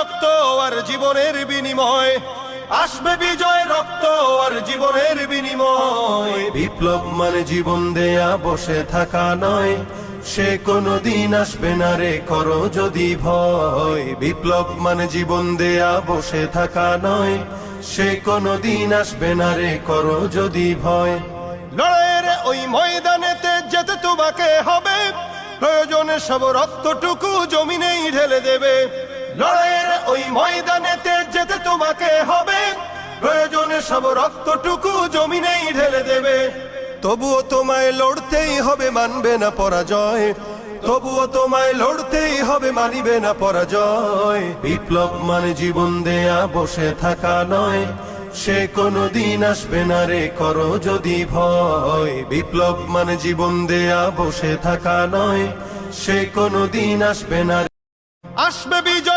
রক্ত আর জীবনের বিনিময়, আসবে বিজয় রক্ত আর জীবনের বিনিময়। বিপ্লব মানে জীবন দেয়া বসে থাকা নয়, সে কোনদিন আসবে না রে করো যদি ভয়। বিপ্লব মানে জীবন দেয়া বসে থাকা নয়, সে কোনদিন আসবে না রে করো যদি ভয়। লড়াইয়ের ওই ময়দানেতে যেতে তোমাকে হবে, প্রয়োজনে সব রক্তটুকু জমিনেই ঢেলে দেবে। লড়াইয়ের ওই ময়দানেতে যেতে তোমাকে হবে, প্রয়োজনে সব রক্তটুকু জমিনেই ঢেলে দেবে। তবুও তোমায় লড়তেই হবে, মানবে না পরাজয়। তবুও তোমায় লড়তেই হবে, মানিবে না পরাজয়। বিপ্লব মানে জীবন দেয়া বসে থাকা নয়, সে কোনদিন আসবে না রে করো যদি ভয়। বিপ্লব মানে জীবন দেয়া বসে থাকা নয়, সে কোনদিন আসবে না। আসবে বিজয়।